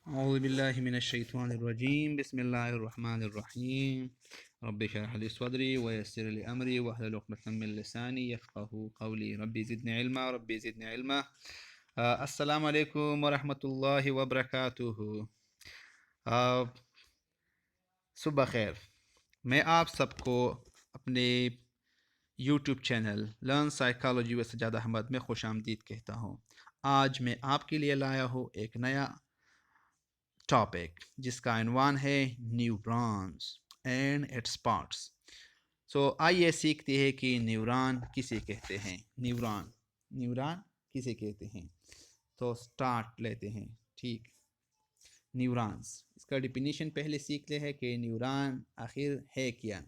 اعوذ باللہ من الشیطان الرجیم بسم اللہ الرحمن الرحیم رب اشرح لی صدری ویسر لی امری واحلل عقدۃ من لسانی یفقہوا قولی ربی زدنی علما ربی زدنی علما۔ السلام علیکم ورحمۃ اللہ وبرکاتہ۔ آ، صبح خیر۔ میں آپ سب کو اپنے یوٹیوب چینل لرن سائیکالوجی و سجاد احمد میں خوش آمدید کہتا ہوں۔ آج میں آپ کے لیے لایا ہوں ایک نیا ٹاپک جس کا عنوان ہے نیورونز اینڈ اٹس پارٹس۔ آئیے سیکھتے ہیں کہ نیورون کسے کہتے ہیں۔ نیورون کسے کہتے ہیں؟ تو سٹارٹ لیتے ہیں۔ ٹھیک، نیورونز، اس کا ڈیفینیشن پہلے سیکھ لے ہے کہ نیورون آخر ہے کیا۔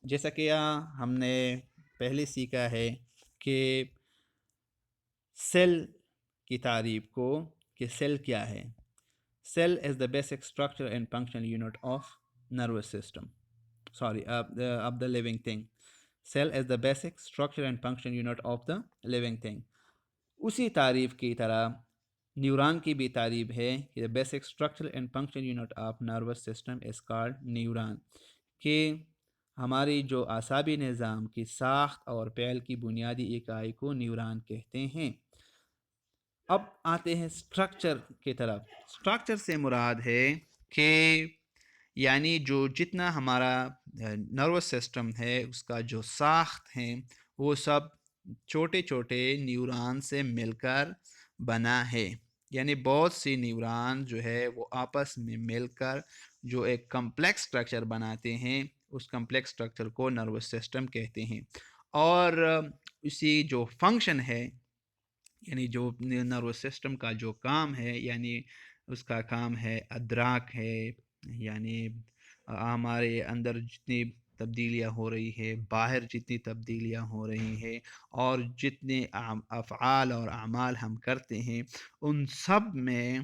جیسا کہ ہم نے پہلے سیکھا ہے کہ سیل کی تعریف کو، کہ سیل کیا ہے۔ Cell is the basic structure and functional unit of nervous system, of the living thing. Cell is the basic structure and functional unit of the living thing. اسی تعریف کی طرح نیورون کی بھی تعریف ہے کہ دا basic structure and functional unit of nervous system is called neuron, کہ ہماری جو اعصابی نظام کی ساخت اور فعل کی بنیادی اکائی کو نیورون کہتے ہیں۔ اب آتے ہیں سٹرکچر کی طرف۔ سٹرکچر سے مراد ہے کہ یعنی جو جتنا ہمارا نروس سسٹم ہے اس کا جو ساخت ہے وہ سب چھوٹے چھوٹے نیورون سے مل کر بنا ہے، یعنی بہت سی نیورون جو ہے وہ آپس میں مل کر جو ایک کمپلیکس سٹرکچر بناتے ہیں، اس کمپلیکس سٹرکچر کو نروس سسٹم کہتے ہیں۔ اور اسی جو فنکشن ہے، یعنی جو نروس سسٹم کا جو کام ہے، یعنی اس کا کام ہے ادراک ہے، یعنی ہمارے اندر جتنی تبدیلیاں ہو رہی ہے، باہر جتنی تبدیلیاں ہو رہی ہیں، اور جتنے افعال اور اعمال ہم کرتے ہیں ان سب میں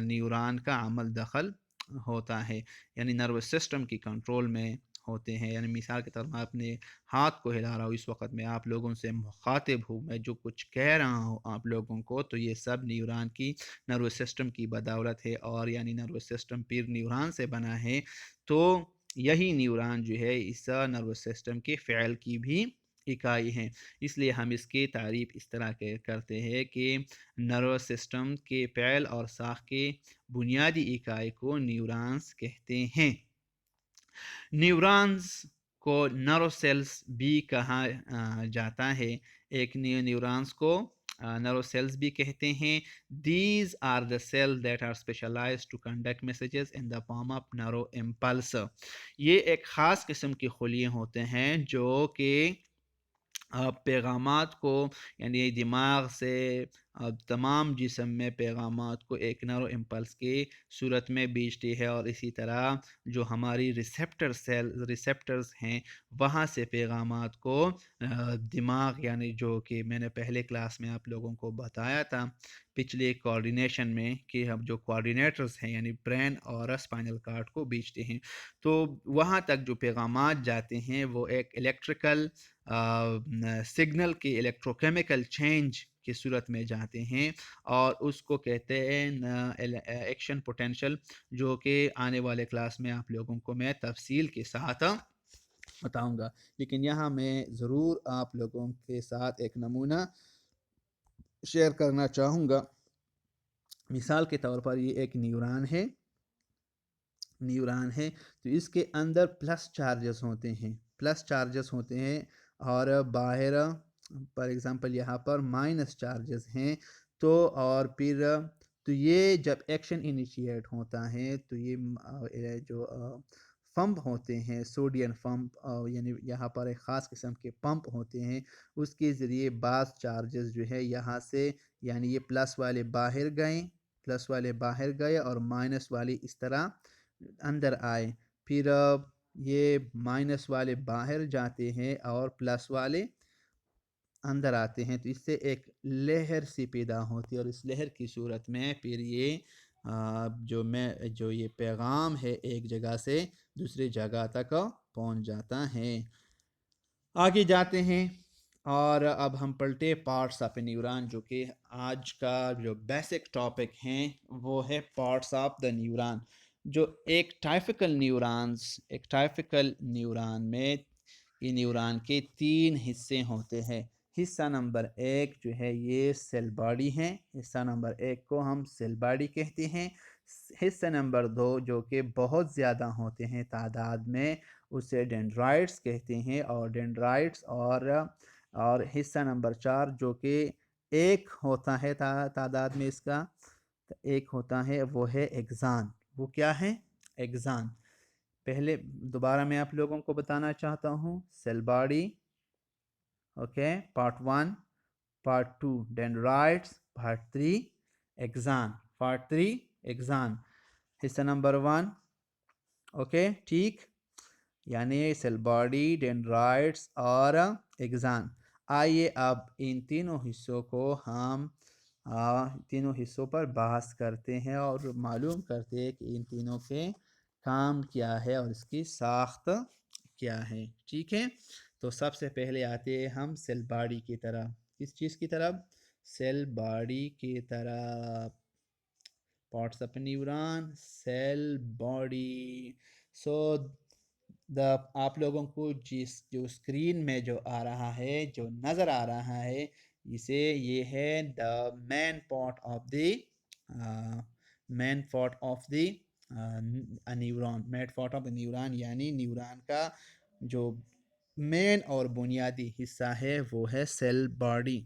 نیورون کا عمل دخل ہوتا ہے، یعنی نروس سسٹم کی کنٹرول میں ہوتے ہیں۔ یعنی مثال کے طور پر میں اپنے ہاتھ کو ہلا رہا ہوں، اس وقت میں آپ لوگوں سے مخاطب ہوں، میں جو کچھ کہہ رہا ہوں آپ لوگوں کو، تو یہ سب نیورون کی، نروس سسٹم کی بدولت ہے، اور یعنی نروس سسٹم پھر نیورون سے بنا ہے، تو یہی نیورون جو ہے اس نروس سسٹم کے فعل کی بھی اکائی ہے۔ اس لیے ہم اس کی تعریف اس طرح کرتے ہیں کہ نروس سسٹم کے فعل اور ساخت کے بنیادی اکائی کو نیورونز کہتے ہیں۔ نیورونز کو نرو سیلز بھی کہا جاتا ہے۔ ایک نیورونز کو نرو سیلز بھی کہتے ہیں۔ These are the cells that are specialized to conduct messages in the form of narrow impulse۔ یہ ایک خاص قسم کی خلیے ہوتے ہیں جو کہ پیغامات کو، یعنی دماغ سے تمام جسم میں پیغامات کو ایک نرو امپلس کی صورت میں بھیجتی ہے، اور اسی طرح جو ہماری ریسیپٹرز ہیں وہاں سے پیغامات کو دماغ، یعنی جو کہ میں نے پہلے کلاس میں آپ لوگوں کو بتایا تھا پچھلے کوارڈینیشن میں، کہ ہم جو کوارڈینیٹرز ہیں یعنی برین اور اسپائنل کارڈ کو بھیجتے ہیں، تو وہاں تک جو پیغامات جاتے ہیں وہ ایک الیکٹریکل سگنل کی الیکٹروکیمیکل چینج کی صورت میں جاتے ہیں، اور اس کو کہتے ہیں ایکشن پوٹینشل، جو کہ آنے والے کلاس میں آپ لوگوں کو میں تفصیل کے ساتھ بتاؤں گا۔ لیکن یہاں میں ضرور آپ لوگوں کے ساتھ ایک نمونہ شیئر کرنا چاہوں گا۔ مثال کے طور پر یہ ایک نیورون ہے، تو اس کے اندر پلس چارجز ہوتے ہیں، اور باہر پر ایگزامپل یہاں پر مائنس چارجز ہیں، تو اور پھر تو یہ جب ایکشن انیشیٹ ہوتا ہے تو یہ جو پمپ ہوتے ہیں، سوڈیم پمپ، یعنی یہاں پر ایک خاص قسم کے پمپ ہوتے ہیں، اس کے ذریعے بعض چارجز جو ہے یہاں سے، یعنی یہ پلس والے باہر گئے اور مائنس والے اس طرح اندر آئے، پھر یہ مائنس والے باہر جاتے ہیں اور پلس والے اندر آتے ہیں، تو اس سے ایک لہر سی پیدا ہوتی ہے، اور اس لہر کی صورت میں پھر یہ جو یہ پیغام ہے ایک جگہ سے دوسری جگہ تک پہنچ جاتا ہے۔ آگے جاتے ہیں۔ اور اب ہم پلٹے پارٹس آف اے نیورون، جو کہ آج کا جو بیسک ٹاپک ہیں وہ ہے پارٹس آف دا نیورون. جو ایک ٹائپیکل نیورون میں یہ نیورون کے 3 حصے ہوتے ہیں. حصہ نمبر 1 جو ہے یہ سیل باڈی ہے، حصہ نمبر 1 کو ہم سیل باڈی کہتے ہیں. حصہ نمبر 2 جو کہ بہت زیادہ ہوتے ہیں تعداد میں، اسے ڈینڈرائٹس کہتے ہیں. اور ڈینڈرائٹس اور حصہ نمبر 4 جو کہ ایک ہوتا ہے تعداد میں، اس کا ایک ہوتا ہے، وہ ہے ایگزان. وہ کیا ہے؟ ایگزان. پہلے دوبارہ میں آپ لوگوں کو بتانا چاہتا ہوں. Cell body, okay, part 1، part 2 dendrites, part 3 axon, part 3 axon. حصہ نمبر 1، اوکے ٹھیک، یعنی سیل باڈی، ڈینڈرائٹس اور ایگزان. آئیے اب ان تینوں حصوں کو ہم تینوں حصوں پر بحث کرتے ہیں اور معلوم کرتے ہیں کہ ان تینوں کے کام کیا ہے اور اس کی ساخت کیا ہے. ٹھیک ہے، تو سب سے پہلے آتے ہیں ہم سیل باڈی کی طرف. کس چیز کی طرف؟ سیل باڈی کی طرف. Parts of neuron, cell body. So آپ لوگوں کو جو اسکرین میں جو آ رہا ہے، جو نظر آ رہا ہے، یہ ہے the main part of the neuron. Main part of the neuron یعنی نیورون کا جو مین اور بنیادی حصہ ہے وہ ہے سیل باڈی.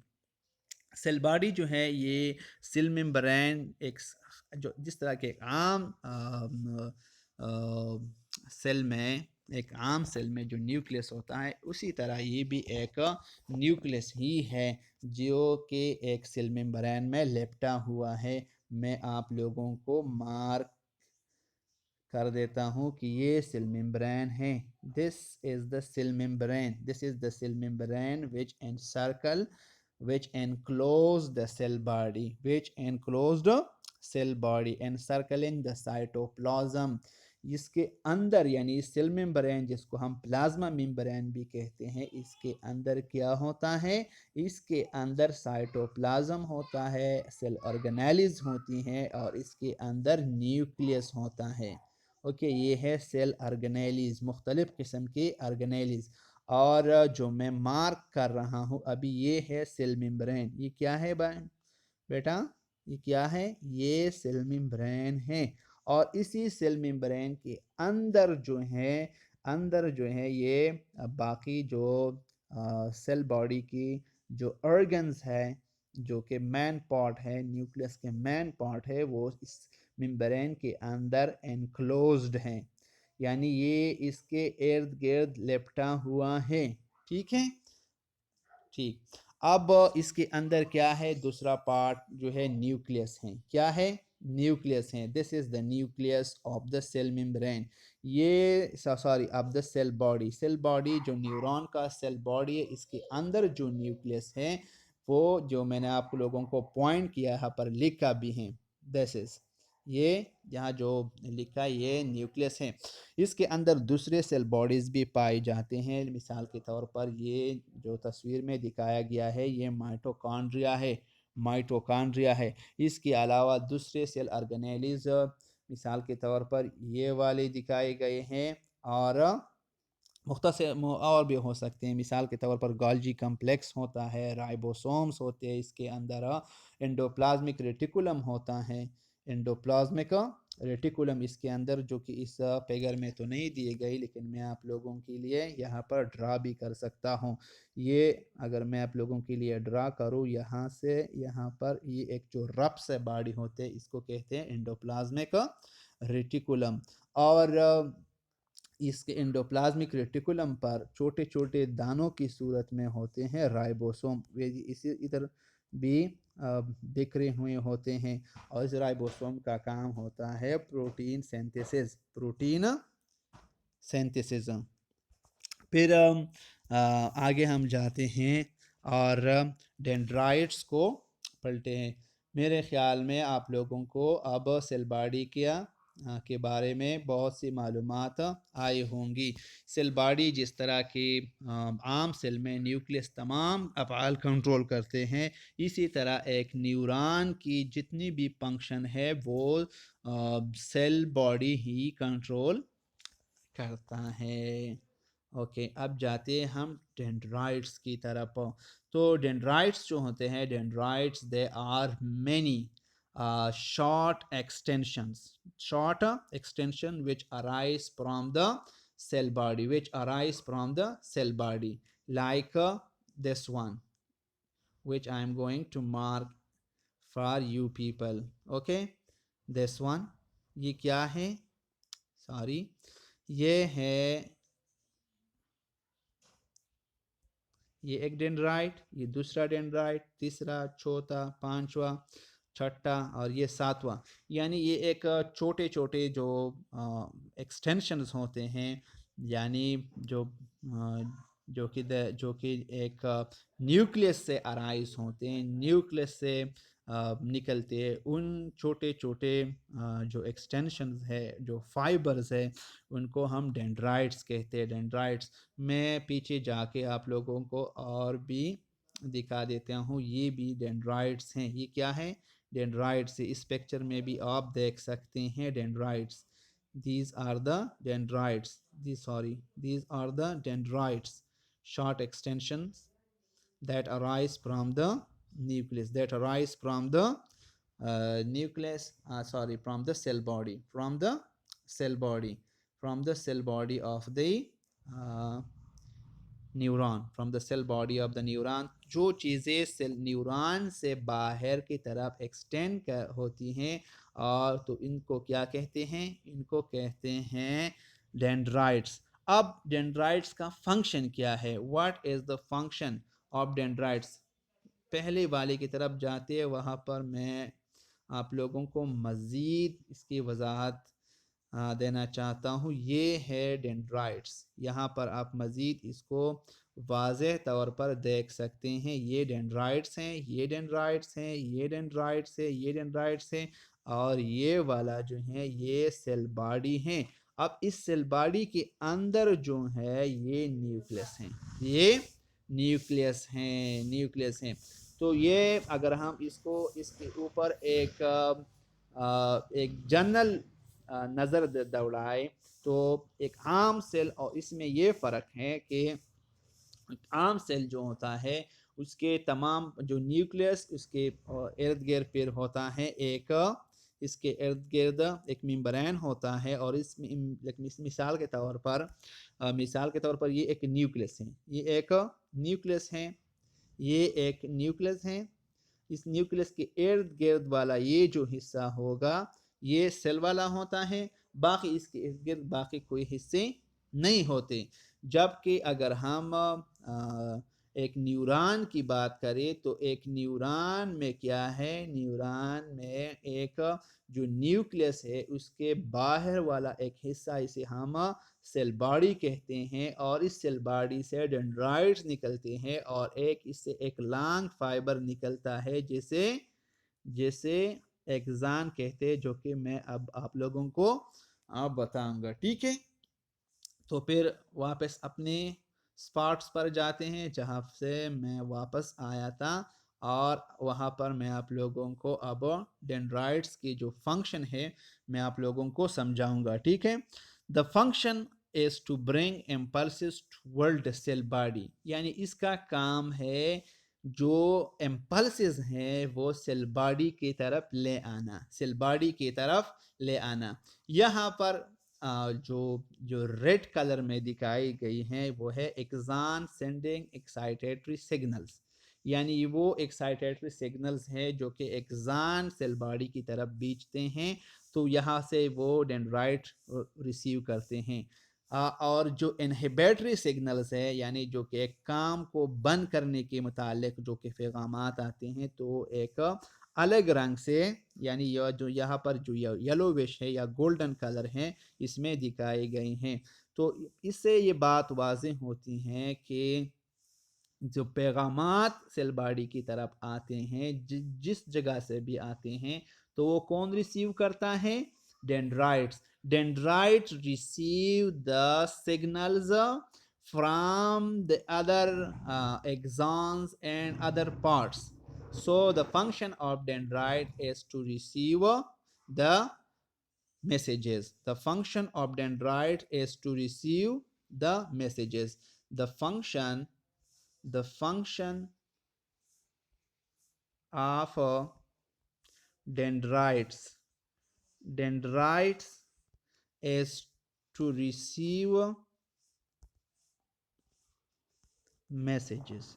سیل باڈی جو ہے یہ سیل ممبرین، جس طرح کے ایک عام سیل میں جو نیوکلیس ہوتا ہے، اسی طرح یہ بھی ایک نیوکلیس ہی ہے جو کہ ایک سیل ممبرین میں لپٹا ہوا ہے. میں آپ لوگوں کو مارک کر دیتا ہوں کہ یہ سیل ممبرین ہے. This is the cell membrane. This is the cell membrane which enclosed the cell body, encircling the cytoplasm. اس کے اندر یعنی سیل ممبرین، جس کو ہم پلازما ممبرین بھی کہتے ہیں، اس کے اندر کیا ہوتا ہے؟ اس کے اندر سائٹوپلازم ہوتا ہے، سیل آرگنیلز ہوتی ہیں اور اس کے اندر نیوکلیس ہوتا ہے. اوکے، یہ ہے سیل آرگنیلز، مختلف قسم کے آرگنیلز. اور جو میں مارک کر رہا ہوں ابھی یہ ہے سیل ممبرین. یہ کیا ہے بیٹا؟ یہ کیا ہے؟ یہ سیل ممبرین ہے. اور اسی سیل ممبرین کے اندر جو ہے یہ باقی جو سیل باڈی کی جو ارگنز ہے، جو کہ مین پارٹ ہے، نیوکلیس کے مین پارٹ ہے، وہ اس ممبرین کے اندر انکلوزڈ ہیں، یعنی یہ اس کے ارد گرد لپٹا ہوا ہے. ٹھیک ہے، ٹھیک. اب اس کے اندر کیا ہے؟ دوسرا پارٹ جو ہے نیوکلیس ہے. کیا ہے؟ نیوکلیس ہے. This is the nucleus of the cell membrane. Of the cell body. Cell body جو نیورون کا سیل باڈی ہے، اس کے اندر جو نیوکلیس ہے وہ جو میں نے آپ لوگوں کو پوائنٹ کیا یہاں پر لکھا بھی ہے. دس از، یہ یہاں جو لکھا یہ نیوکلیس ہے. اس کے اندر دوسرے سیل باڈیز بھی پائے جاتے ہیں. مثال کے طور پر یہ جو تصویر میں دکھایا گیا ہے یہ مائٹوکانڈریا ہے. اس کے علاوہ دوسرے سیل آرگنیلز مثال کے طور پر یہ والے دکھائے گئے ہیں، اور مختصر اور بھی ہو سکتے ہیں. مثال کے طور پر گالجی کمپلیکس ہوتا ہے، رائبوسومز ہوتے ہیں اس کے اندر، انڈوپلازمک ریٹیکولم ہوتا ہے. انڈوپلازمک ریٹیکولم اس کے اندر، جو کہ اس فگر میں تو نہیں دیے گئی لیکن میں آپ لوگوں کے لیے یہاں پر ڈرا بھی کر سکتا ہوں. یہ اگر میں آپ لوگوں کے لیے ڈرا کروں یہاں سے یہاں پر، یہ ایک جو رب سے باڈی ہوتے ہیں اس کو کہتے ہیں انڈوپلازمک ریٹیکولم. اور اس کے انڈوپلازمک ریٹیکولم پر چھوٹے چھوٹے دانوں کی صورت میں ہوتے ہیں رائبوسوم. اسی ادھر بھی بکھرے ہوئے ہوتے ہیں، اور اس رائبوسوم کا کام ہوتا ہے پروٹین سینتھیسس. پھر آگے ہم جاتے ہیں اور ڈینڈرائٹس کو پلٹے ہیں. میرے خیال میں آپ لوگوں کو اب سیل باڈی کیا کے بارے میں بہت سی معلومات آئی ہوں گی. سیل باڈی جس طرح کی عام سیل میں نیوکلیس تمام افعال کنٹرول کرتے ہیں، اسی طرح ایک نیوران کی جتنی بھی فنکشن ہے وہ سیل باڈی ہی کنٹرول کرتا ہے. اوکے، اب جاتے ہیں ہم ڈینڈرائٹس کی طرف. تو ڈینڈرائٹس جو ہوتے ہیں، dendrites they are many short extensions which arise from the cell body, like this one, which I am going to mark for you people. Okay, this one, یہ کیا ہے؟ سوری، یہ ہے، یہ ایک ڈینڈرائٹ، یہ دوسرا ڈینڈرائٹ، تیسرا، چوتھا، پانچواں، چھٹا اور یہ ساتواں. یعنی یہ ایک چھوٹے چھوٹے جو ایکسٹینشنز ہوتے ہیں، یعنی جو کہ ایک نیوکلیس سے ارائز ہوتے ہیں، نیوکلیس سے نکلتے ہیں. ان چھوٹے چھوٹے جو ایکسٹینشنز ہے، جو فائبرز ہے، ان کو ہم ڈینڈرائٹس کہتے ہیں. ڈینڈرائٹس میں پیچھے جا کے آپ لوگوں کو اور بھی دکھا دیتا ہوں. یہ بھی ڈینڈرائٹس ہیں. یہ کیا ہے؟ ڈینڈرائٹس. اس پکچر میں بھی آپ دیکھ سکتے ہیں dendrites. These are the dendrites. These are the dendrites, short extensions that arise from the nucleus, from the cell body, from the cell body of the neuron, from the cell body of the neuron. جو چیزیں cell neuron سے باہر کی طرف extend ہوتی ہیں، اور تو ان کو کیا کہتے ہیں؟ ان کو کہتے ہیں ڈینڈرائٹس. اب ڈینڈرائٹس کا فنکشن کیا ہے؟ What is the function of dendrites? پہلے والے کی طرف جاتے ہیں، وہاں پر میں آپ لوگوں کو مزید اس کی وضاحت دینا چاہتا ہوں. یہ ہے ڈینڈرائٹس. یہاں پر آپ مزید اس کو واضح طور پر دیکھ سکتے ہیں. یہ ڈینڈرائٹس ہیں، یہ ڈینڈرائٹس ہیں، یہ ڈینڈرائٹس ہیں، یہ ڈینڈرائٹس ہیں، اور یہ والا جو ہے یہ سیل باڈی ہیں. اب اس سیل باڈی کے اندر جو ہے یہ نیوکلیس ہیں، یہ نیوکلیس ہیں. تو یہ اگر ہم اس کو اس کے اوپر ایک جنرل نظر دوڑائے تو ایک عام سیل اور اس میں یہ فرق ہے کہ عام سیل جو ہوتا ہے اس کے تمام جو نیوکلیس اس کے ارد گرد پھر ہوتا ہے، ایک اس کے ارد گرد ایک ممبرین ہوتا ہے، اور اس مثال کے طور پر یہ ایک نیوکلیس ہے، یہ ایک نیوکلیس ہے، یہ ایک نیوکلیس ہے. اس نیوکلیس کے ارد گرد والا یہ جو حصہ ہوگا یہ سیل والا ہوتا ہے، باقی اس کے ارد گرد باقی کوئی حصے نہیں ہوتے. جبکہ اگر ہم ایک نیوران کی بات کریں تو ایک نیوران میں کیا ہے؟ نیوران میں ایک جو نیوکلیس ہے اس کے باہر والا ایک حصہ، اسے ہم سیل باڈی کہتے ہیں، اور اس سیل باڈی سے ڈینڈرائٹس نکلتے ہیں، اور اس سے ایک لانگ فائبر نکلتا ہے جیسے ایکزان کہتے، جو کہ میں اب آپ لوگوں کو بتاؤں گا. ٹھیک ہے، تو پھر واپس اپنے سپاٹس پر جاتے ہیں جہاں سے میں واپس آیا تھا، اور وہاں پر میں آپ لوگوں کو اب ڈینڈرائٹس کی جو فنکشن ہے میں آپ لوگوں کو سمجھاؤں گا. ٹھیک ہے، the function is to bring impulses toward the cell body. یعنی اس کا کام ہے جو امپلسز ہیں وہ سیل باڈی کی طرف لے آنا. یہاں پر جو ریڈ کلر میں دکھائی گئی ہیں وہ ہے ایکزان سینڈنگ ایکسائٹیٹری سگنلز. یعنی وہ ایکسائٹیٹری سگنلز ہیں جو کہ ایکزان سیل باڈی کی طرف بھیجتے ہیں، تو یہاں سے وہ ڈینڈرائٹ ریسیو کرتے ہیں. اور جو انہیبیٹری سگنلز ہے، یعنی جو کہ ایک کام کو بند کرنے کے متعلق جو کہ پیغامات آتے ہیں، تو ایک الگ رنگ سے، یعنی جو یہاں پر جو یلووش ہے یا گولڈن کلر ہے اس میں دکھائی گئی ہیں. تو اس سے یہ بات واضح ہوتی ہے کہ جو پیغامات سیل باڈی کی طرف آتے ہیں، جس جگہ سے بھی آتے ہیں، تو وہ کون ریسیو کرتا ہے؟ Dendrites. Dendrites receive the signals from the other axons and other parts. So the function of dendrite is to receive the messages. The function of dendrite is to receive the messages. The function of dendrites is to receive messages.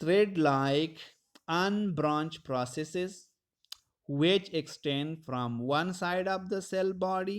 thread-like unbranched processes which extend from one side of the cell body.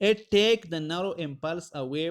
It take the nerve impulse away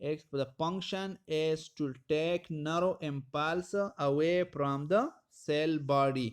the function is to take nerve impulse away from the cell body.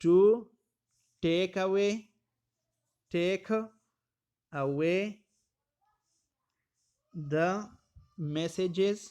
to take away the messages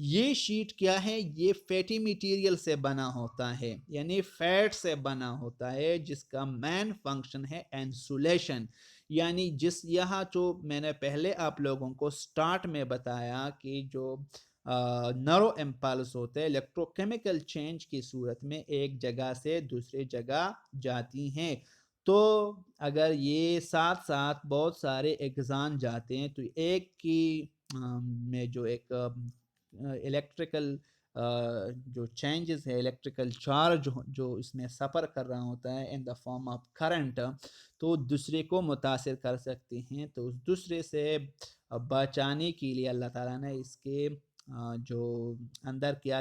یہ sheet کیا ہے؟ یہ fatty material سے بنا ہوتا ہے، یعنی fat سے بنا ہوتا ہے، جس کا مین فنکشن ہے انسولیشن. یعنی یہاں جو میں نے پہلے آپ لوگوں کو سٹارٹ میں بتایا کہ جو نرو امپلس ہوتے ہیں الیکٹرو کیمیکل چینج کی صورت میں ایک جگہ سے دوسری جگہ جاتی ہیں، تو اگر یہ ساتھ ساتھ بہت سارے ایگزان جاتے ہیں تو ایک کی میں جو ایک الیکٹریکل جو چینجز ہے، الیکٹریکل چارج جو اس میں سفر کر رہا ہوتا ہے ان دا فارم آف کرنٹ، تو دوسرے کو متاثر کر سکتے ہیں. تو اس دوسرے سے بچانے کے لیے اللہ تعالیٰ نے اس کے جو اندر کیا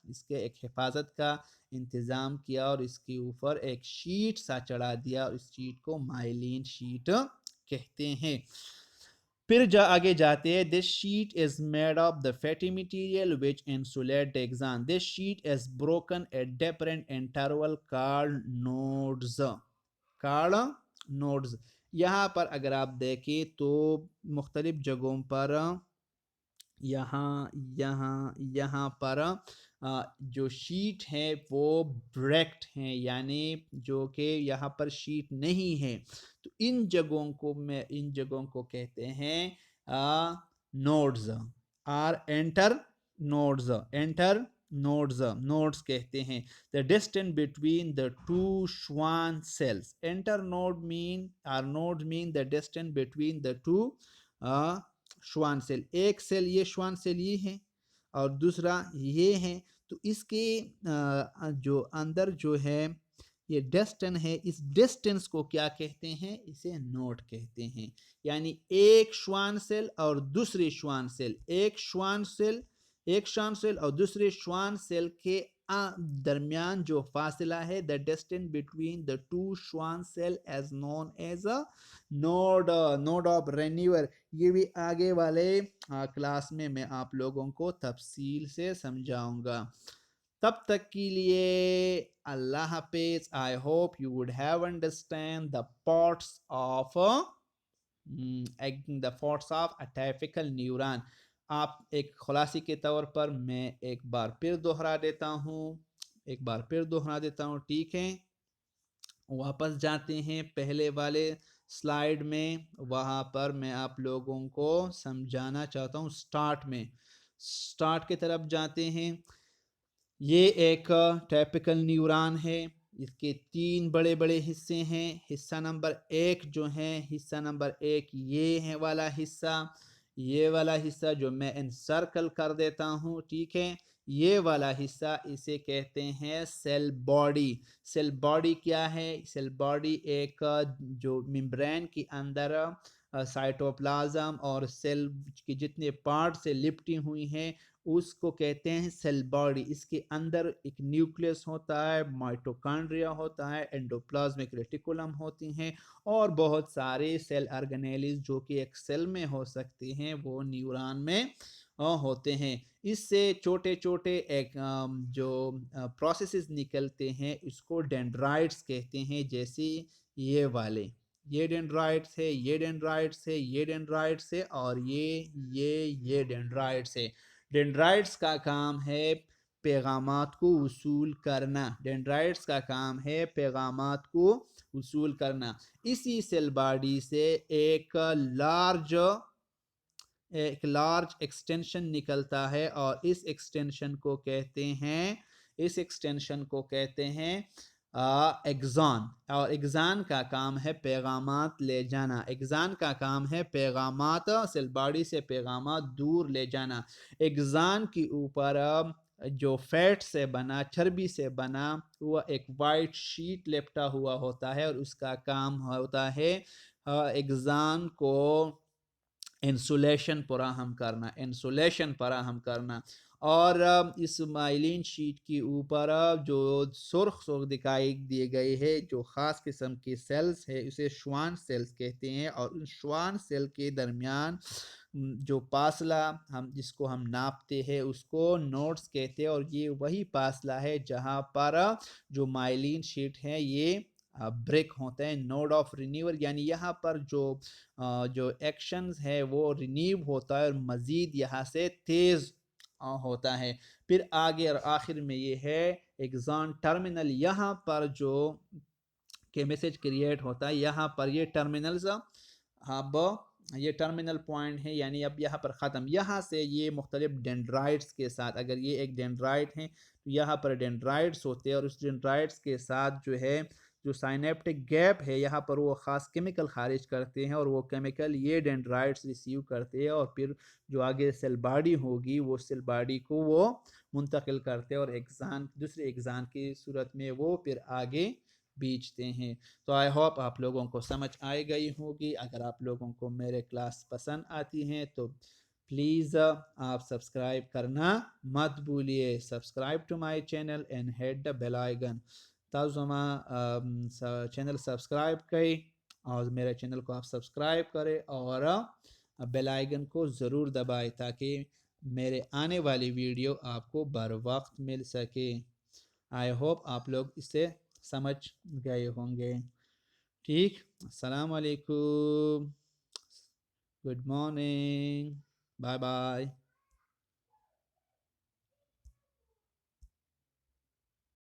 اس کے ایک حفاظت کا انتظام کیا اور اس کے اوپر ایک شیٹ سا چڑھا دیا، اور اس شیٹ کو مائلین شیٹ کہتے ہیں. پھر آگے جاتے ہیں. This sheet is made of the fatty material which insulate the axon. This sheet is broken at different interval called nodes. یہاں پر اگر آپ دیکھیں تو مختلف جگہوں پر یہاں پر جو شیٹ ہے وہ بریکٹ ہیں، یعنی جو کہ یہاں پر شیٹ نہیں ہے، تو ان جگہوں کو کہتے ہیں نوڈز اور انٹر نوڈز کہتے ہیں. the distance between the two Schwann cells. Internode mean the distance between the two Schwann cell. ایک سیل یہ شوان سیل یہ ہے اور دوسرا یہ ہے، تو اس کے جو اندر جو ہے یہ ڈسٹنس ہے، اس ڈسٹنس کو کیا کہتے ہیں؟ اسے نوڈ کہتے ہیں. یعنی ایک شوان سیل اور دوسری شوان سیل، ایک شوان سیل اور دوسرے شوان سیل کے درمیان جو فاصلہ ہے the distance between the two Schwann cell as known as a node of Renier. یہ بھی آگے والے کلاس میں آپ لوگوں کو تفصیل سے سمجھاؤں گا. تب تک کے لیے اللہ حافظ. I hope you would have understand the parts of a typical neuron. آپ ایک خلاصے کے طور پر میں ایک بار پھر دہرا دیتا ہوں. ٹھیک ہے، واپس جاتے ہیں پہلے والے سلائیڈ میں. وہاں پر میں آپ لوگوں کو سمجھانا چاہتا ہوں. سٹارٹ کی طرف جاتے ہیں. یہ ایک ٹیپیکل نیورون ہے. اس کے 3 بڑے بڑے حصے ہیں. حصہ نمبر 1 جو ہے، یہ ہے والا حصہ، یہ والا حصہ جو میں انسرکل کر دیتا ہوں. ٹھیک ہے، یہ والا حصہ اسے کہتے ہیں سیل باڈی. سیل باڈی کیا ہے؟ سیل باڈی ایک جو ممبرین کے اندر سائٹوپلازم اور سیل کے جتنے پارٹ سے لپٹی ہوئی ہیں اس کو کہتے ہیں سیل باڈی. اس کے اندر ایک نیوکلیس ہوتا ہے، مائٹوکانڈریا ہوتا ہے، انڈوپلازمک ریٹیکولم ہوتی ہیں، اور بہت سارے سیل آرگنیلز جو کہ ایک سیل میں ہو سکتے ہیں وہ نیورون میں ہوتے ہیں. اس سے چھوٹے ایک جو پروسیسز نکلتے ہیں اس کو ڈینڈرائٹس کہتے ہیں. جیسے یہ والے، یہ ڈینڈرائٹس ہے، یہ ڈینڈرائٹس ہے، یہ ڈینڈرائٹس ہے، اور یہ ڈینڈرائٹس ہے. ڈینڈرائٹس کا کام ہے پیغامات کو وصول کرنا. اسی سیل باڈی سے ایک لارج ایکسٹینشن نکلتا ہے، اور اس ایکسٹینشن کو کہتے ہیں ایگزان. اور ایگزان کا کام ہے پیغامات لے جانا. سیل باڈی سے پیغامات دور لے جانا. ایگزان کے اوپر جو فیٹ سے بنا، چربی سے بنا وہ ایک وائٹ شیٹ لپٹا ہوا ہوتا ہے، اور اس کا کام ہوتا ہے ایگزان کو انسولیشن فراہم کرنا. اور اس مائلین شیٹ کے اوپر جو سرخ دکھائی دیے گئے ہے جو خاص قسم کی سیلز ہے اسے شوان سیلز کہتے ہیں. اور ان شوان سیل کے درمیان جو فاصلہ جس کو ہم ناپتے ہیں اس کو نوڈز کہتے ہیں. اور یہ وہی فاصلہ ہے جہاں پر جو مائلین شیٹ ہے یہ بریک ہوتا ہے. نوڈ آف رینیور، یعنی یہاں پر جو ایکشنز ہے وہ رینیو ہوتا ہے اور مزید یہاں سے تیز ہوتا ہے. پھر آگے اور آخر میں یہ ہے ایگزام ٹرمینل. یہاں پر جو کہ میسیج کریٹ ہوتا ہے یہاں پر یہ ٹرمینلز اب یہ ٹرمینل پوائنٹ ہے، یعنی اب یہاں پر ختم. یہاں سے یہ مختلف ڈینڈرائٹس کے ساتھ، اگر یہ ایک ڈینڈرائٹ ہے تو یہاں پر ڈینڈرائٹس ہوتے ہیں، اور اس ڈینڈرائٹس کے ساتھ جو ہے جو سائنیپٹک گیپ ہے یہاں پر وہ خاص کیمیکل خارج کرتے ہیں، اور وہ کیمیکل یہ ڈینڈرائٹس ریسیو کرتے ہیں، اور پھر جو آگے سیل باڈی ہوگی وہ سیل باڈی کو وہ منتقل کرتے ہیں، اور ایگزان دوسرے ایگزان کی صورت میں وہ پھر آگے بیچتے ہیں. تو آئی ہوپ آپ لوگوں کو سمجھ آئے گئی ہوگی. اگر آپ لوگوں کو میرے کلاس پسند آتی ہیں تو پلیز آپ سبسکرائب کرنا مت بھولیے. Subscribe to my channel and hit the bell icon. تاسو ما چینل سبسکرائب کریں اور میرے چینل کو آپ سبسکرائب کریں اور بیل آئیکن کو ضرور دبائیں تاکہ میرے آنے والی ویڈیو آپ کو بر وقت مل سکے. آئی ہوپ آپ لوگ اسے سمجھ گئے ہوں گے. ٹھیک، السلام علیکم، گڈ مارننگ، بائے بائے.